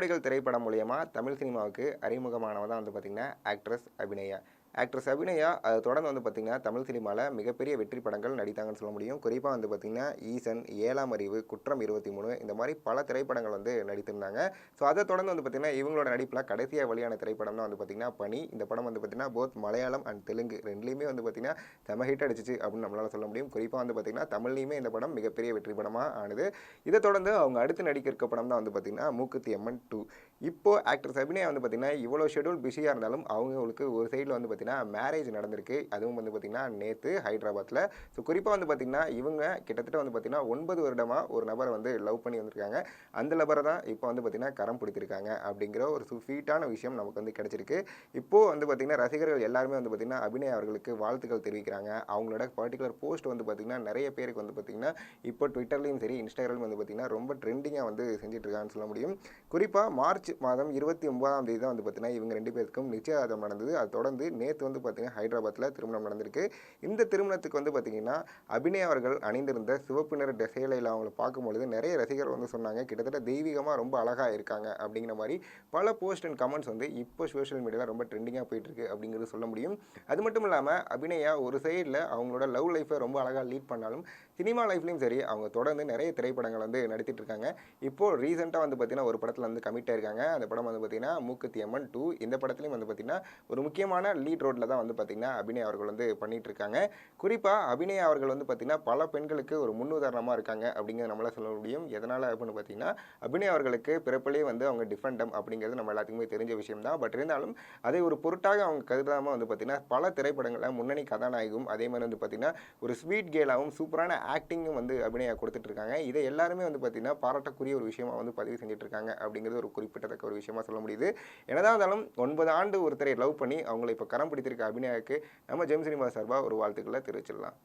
ஜோடிகள் திரைப்படம் மூலியமா தமிழ் சினிமாவுக்கு அறிமுகமானவ தான் வந்து பார்த்தீங்கன்னா, ஆக்ட்ரஸ் அபிநயா. ஆக்ட்ரஸ் அபிநயா அது தொடர்ந்து வந்து பார்த்தீங்கன்னா, தமிழ் சினிமால மிகப்பெரிய வெற்றி படங்கள் நடித்தாங்கன்னு சொல்ல முடியும். குறிப்பா வந்து பார்த்தீங்கன்னா, ஈசன், ஏழாம் அறிவு, குற்றம் 23 இந்த மாரி பல திரைப்படங்கள் வந்து நடித்திருந்தாங்க. ஸோ அத தொடர்ந்து வந்து பார்த்தீங்கன்னா, இவங்களோட நடிப்புல கடைசியா வெளியான திரைப்படம் தான் வந்து பார்த்தீங்கன்னா, பனி. இந்த படம் வந்து பார்த்தீங்கன்னா, போத் மலையாளம் அண்ட் தெலுங்கு 2லயுமே வந்து பார்த்தீங்கன்னா, செம ஹிட் அடிச்சுச்சு அப்படின்னு நம்மளால சொல்ல முடியும். குறிப்பா வந்து பார்த்தீங்கன்னா, தமிழ்லயுமே இந்த படம் மிகப்பெரிய வெற்றி படமா ஆனது. இத தொடர்ந்து அவங்க அடுத்து நடிக்க இருக்க படம் தான் வந்து பார்த்தீங்கன்னா, மூக்குத்தி அம்மன் 2. இப்போ ஆக்ட்ரஸ் அபிநயா வந்து பார்த்தீங்கன்னா, இவ்வளோ ஷெட்யூல் பிஸியா இருந்தாலும் அவங்களுக்கு ஒரு சைடுல வந்து பார்த்தீங்கன்னா, மேரேஜ் நடந்திருக்கு. அதுவும் வந்து பார்த்தீங்கன்னா, நேத்து ஹைதராபாத்ல. ஸோ குறிப்பா வந்து பார்த்தீங்கன்னா, இவங்க கிட்டத்தட்ட வந்து பார்த்தீங்கன்னா, 9 வருடமா ஒரு நபர வந்து லவ் பண்ணி வந்திருக்காங்க. அந்த நபர தான் இப்போ வந்து பார்த்தீங்கன்னா, கரம் பிடித்திருக்காங்க அப்படிங்கிற ஒரு ஸ்வீட்டான விஷயம் நமக்கு வந்து கிடைச்சிருக்கு. இப்போ வந்து பார்த்தீங்கன்னா, ரசிகர்கள் எல்லாருமே வந்து பார்த்தீங்கன்னா, அபிநயா அவர்களுக்கு வாழ்த்துக்கள் தெரிவிக்கிறாங்க. அவங்களோட பர்ட்டிகுலர் போஸ்ட் வந்து பார்த்தீங்கன்னா, நெறைய பேருக்கு வந்து பார்த்தீங்கன்னா, இப்போ ட்விட்டர்லயும் சரி, இன்ஸ்டாகிராம்லயும் வந்து பார்த்தீங்கன்னா, ரொம்ப ட்ரெண்டிங்கா வந்து செஞ்சுட்டு இருக்காங்கன்னு சொல்ல முடியும். குறிப்பா மார்ச் மாதம் 29ஆம் தேதி தான் வந்து பார்த்தீங்கன்னா, இவங்க 2 பேருக்கும் நிச்சயதார்த்தம் நடந்தது. அது தொடர்ந்து நேத்து வந்து பார்த்தீங்கன்னா, ஹைதராபாத்ல திருமணம் நடந்திருக்கு. இந்த திருமணத்துக்கு வந்து பார்த்தீங்கன்னா, அபிநயா அவர்கள் அணிந்திருந்த சிவப்பு நிற சேலையில அவங்கள பார்க்கும்பொழுது நெறைய ரசிகர்கள் வந்து சொன்னாங்க, கிட்டத்தட்ட தெய்வீகமா ரொம்ப அழகா இருக்காங்க அப்படிங்கிற மாரி பல போஸ்ட் அண்ட் கமெண்ட்ஸ் வந்து இப்போ சோஷியல் மீடியால ரொம்ப ட்ரெண்டிங்கா போயிட்டு இருக்கு அப்படிங்கிறது சொல்ல முடியும். அது மட்டும் இல்லாம அபிநயா ஒரு சைடுல அவங்களோட லவ் லைஃப்ப ரொம்ப அழகா லீட் பண்ணாலும், சினிமா லைஃப்லயும் சரி, அவங்க தொடர்ந்து நெறைய திரைப்படங்கள் வந்து நடித்துட்டு இருக்காங்க. இப்போ ரீசென்ட்டா வந்து பார்த்தீங்கன்னா, ஒரு படத்துல வந்து கமிட் ஆயிருக்காங்க. அந்த படம் வந்து பார்த்தீங்கன்னா, மூக்குத்தி அம்மன் 2. இந்த படத்துலயும் வந்து பார்த்தீங்கன்னா, ஒரு முக்கியமான லீட் ரோல்ல தான் வந்து பார்த்தீங்கன்னா, அபிநயா அவர்கள் வந்து பண்ணிட்டு இருக்காங்க. குறிப்பா அபிநயா அவர்கள் வந்து பார்த்தீங்கன்னா, பல பெண்களுக்கு ஒரு முன்னுதாரணமா இருக்காங்க அப்படிங்கிறத நம்மளால சொல்ல முடியும். எதனால அப்படின்னு பார்த்தீங்கன்னா, அபிநயா அவர்களுக்கு பிறப்பிலேயே வந்து அவங்க டிஃபெண்டம் அப்படிங்கிறது நம்ம எல்லாத்துக்குமே தெரிஞ்ச விஷயம் தான். பட் இருந்தாலும் அதை ஒரு பொருட்டாக அவங்க கருதாம வந்து பார்த்தீங்கன்னா, பல திரைப்படங்கள்ல முன்னணி கதாநாயகியும், அதே மாரி வந்து பார்த்தீங்கன்னா, ஒரு ஸ்வீட் கேர்ளாவும் சூப்பரான ஆக்டிங்கும் வந்து அபிநயா கொடுத்துட்டு இருக்காங்க. இதை எல்லாருமே வந்து பார்த்தீங்கன்னா, பாராட்டக்கூடிய ஒரு விஷயமா வந்து பதிவு செஞ்சுட்டு இருக்காங்க அப்படிங்கிறது ஒரு குறிப்பிடத்தக்க ஒரு விஷயமா சொல்ல முடியுது. என்னதான் இருந்தாலும் 9 ஆண்டு ஒருத்தரை லவ் பண்ணி அவங்கள இப்போ கரம் பிடித்திருக்க அபிநயாவுக்கு நம்ம ஜெம் சினிமா சார்பா ஒரு வாழ்த்துக்களை தெரிவிச்சிடலாம்.